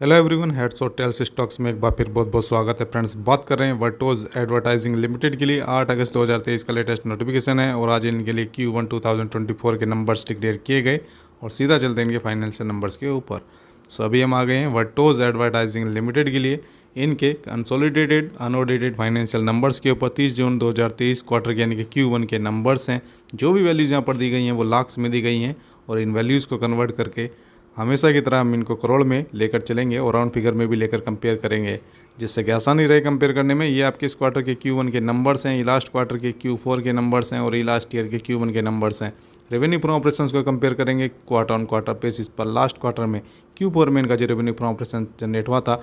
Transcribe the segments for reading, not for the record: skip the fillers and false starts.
Hello everyone, heads और tales stocks में एक बार फिर बहुत बहुत स्वागत है फ्रेंड्स। बात कर रहे हैं वर्टोज एडवर्टाइजिंग लिमिटेड के लिए 8 अगस्त 2023 का लेटेस्ट नोटिफिकेशन है और आज इनके लिए Q1 2024 के नंबर्स डिक्लेयर किए गए और सीधा चलते हैं इनके फाइनेंशियल नंबर्स के ऊपर। सो अभी हम आ गए हैं वर्टोज एडवर्टाइजिंग लिमिटेड के लिए इनके कंसोलिडेटेड अनऑडिटेड फाइनेंशियल नंबर्स के ऊपर 30 जून 2023 क्वार्टर के यानी कि Q1 के नंबर्स हैं। जो भी वैल्यूज़ यहाँ पर दी गई हैं वो लाख्स में दी गई हैं और इन वैल्यूज़ को कन्वर्ट करके हमेशा की तरह हम इनको करोड़ में लेकर चलेंगे और राउंड फिगर में भी लेकर कंपेयर करेंगे, जिससे कि आसानी रहे कंपेयर करने में। ये आपके इस क्वार्टर के Q1 के नंबर्स हैं, ये लास्ट क्वार्टर के Q4 के नंबर्स हैं और ये लास्ट ईयर के Q1 के नंबर्स हैं। रेवेन्यू फ्रॉम ऑपरेशंस को कंपेयर करेंगे क्वार्टर ऑन क्वार्टर बेसिस पर। लास्ट क्वार्टर में Q4 में इनका जो रेवेन्यू फ्रॉम ऑपरेशन जनरेट हुआ था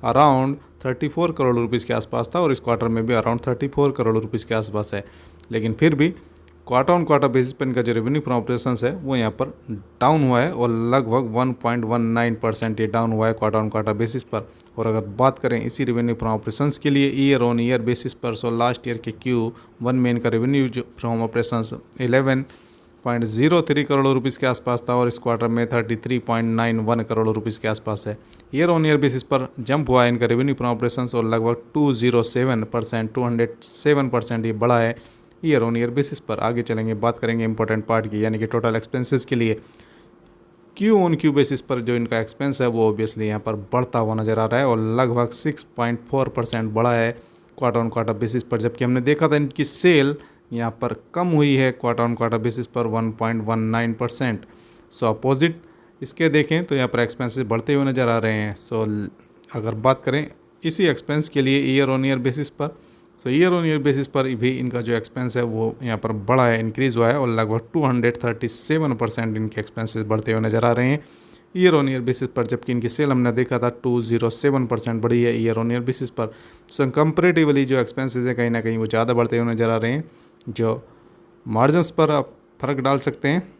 अराउंड 34 करोड़ रुपीज़ के आसपास था और इस क्वार्टर में भी अराउंड 34 करोड़ रुपीज़ के आसपास है। लेकिन फिर भी क्वार्टर ऑन क्वार्टर बेसिस पर इनका जो रेवेन्यू फ्रॉम ऑपरेशंस है वो यहाँ पर डाउन हुआ है और लगभग 1.19% ये डाउन हुआ है क्वार्टर ऑन क्वार्टर बेसिस पर। और अगर बात करें इसी रेवेन्यू फ्रॉम ऑपरेशंस के लिए ईयर ऑन ईयर बेसिस पर, सो लास्ट ईयर के Q1 में इनका revenue from operations 11.03 crore rupees के आसपास था और इस क्वार्टर में 33.91 करोड़ रुपीज़ के आसपास है। ईयर ऑन ईयर बेसिस पर जंप हुआ है इनका रेवेन्यू फ्रॉम ऑपरेशंस और लगभग 207% ये बढ़ा है ईयर ऑन ईयर बेसिस पर। आगे चलेंगे, बात करेंगे इंपॉर्टेंट पार्ट की यानी कि टोटल एक्सपेंसेस के लिए। Q ऑन Q बेसिस पर जो इनका एक्सपेंस है वो ऑब्वियसली यहाँ पर बढ़ता हुआ नज़र आ रहा है और लगभग 6.4% बढ़ा है क्वार्टर ऑन क्वार्टर बेसिस पर, जबकि हमने देखा था इनकी सेल यहाँ पर कम हुई है क्वार्टर ऑन क्वार्टर बेसिस पर 1.19%। सो अपोजिट इसके देखें तो यहाँ पर एक्सपेंसेस बढ़ते हुए नज़र आ रहे हैं। सो अगर बात करें इसी एक्सपेंस के लिए ईयर ऑन ईयर बेसिस पर, सो ईयर ऑन ईयर बेसिस पर भी इनका जो एक्सपेंस है वो यहाँ पर बढ़ा है, इंक्रीज़ हुआ है और लगभग 237% इनके एक्सपेंसेस बढ़ते हुए नज़र आ रहे हैं ईयर ऑन ईयर बेसिस पर, जबकि इनकी सेल हमने देखा था 207% बढ़ी है ईयर ऑन ईयर बेसिस पर। सो कंपेरेटिवली जो एक्सपेंसेस है कहीं ना कहीं वो ज़्यादा बढ़ते हुए नज़र आ रहे हैं, जो मार्जिन्स पर आप फ़र्क डाल सकते हैं।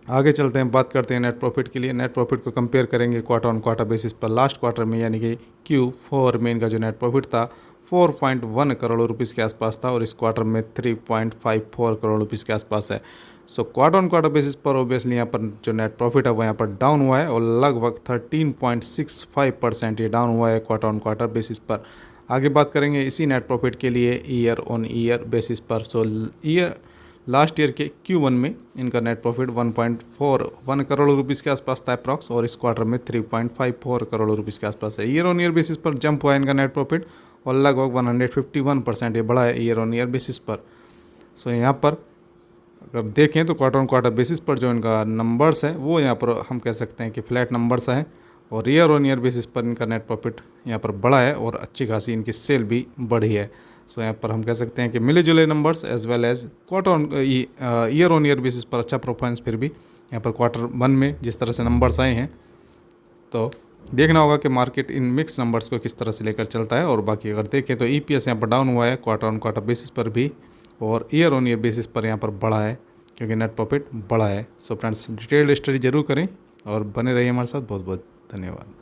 आगे चलते हैं, बात करते हैं नेट प्रॉफिट के लिए। नेट प्रॉफिट को कंपेयर करेंगे क्वार्टर ऑन क्वार्टर बेसिस पर। लास्ट क्वार्टर में यानी कि Q4 में इनका जो नेट प्रॉफिट था 4.1 करोड़ रुपीज़ के आसपास था और इस क्वार्टर में 3.54 करोड़ रुपीज़ के आसपास है। So quarter on quarter basis पर ओबियसली यहाँ पर जो नेट प्रॉफिट है वो यहाँ पर डाउन हुआ है और लगभग 13.65% ये डाउन हुआ है क्वार्टर ऑन क्वार्टर बेसिस पर। आगे बात करेंगे इसी नेट प्रॉफिट के लिए ईयर ऑन ईयर बेसिस पर। सो लास्ट ईयर के Q1 में इनका नेट प्रॉफिट 1.41 करोड़ रुपीज़ के आसपास था अप्रॉक्स और इस क्वार्टर में 3.54 करोड़ रुपीज़ के आसपास है। ईयर ऑन ईयर बेसिस पर जंप हुआ है इनका नेट प्रॉफिट और लगभग 151% ये बढ़ा है ईयर ऑन ईयर बेसिस पर। सो यहाँ पर अगर देखें तो क्वार्टर ऑन क्वार्टर बेसिस पर जो इनका नंबर्स हैं वो यहाँ पर हम कह सकते हैं कि फ्लैट नंबर्स हैं और ईयर ऑन ईयर बेसिस पर इनका नेट प्रॉफिट यहाँ पर बढ़ा है और अच्छी खासी इनकी सेल भी बढ़ी है। सो यहाँ पर हम कह सकते हैं कि मिले जुले numbers as well as quarter on year on year basis पर अच्छा परफॉर्मेंस फिर भी यहाँ पर Q1 में जिस तरह से नंबर्स आए हैं तो देखना होगा कि मार्केट इन मिक्स नंबर्स को किस तरह से लेकर चलता है। और बाकी अगर देखें तो EPS यहाँ पर डाउन हुआ है क्वार्टर ऑन क्वार्टर बेसिस पर भी और ईयर ऑन ईयर बेसिस पर यहाँ पर बढ़ा है क्योंकि नेट प्रॉफिट बढ़ा है। सो फ्रेंड्स, डिटेल्ड स्टडी जरूर करें और बने रहिए हमारे साथ। बहुत बहुत धन्यवाद।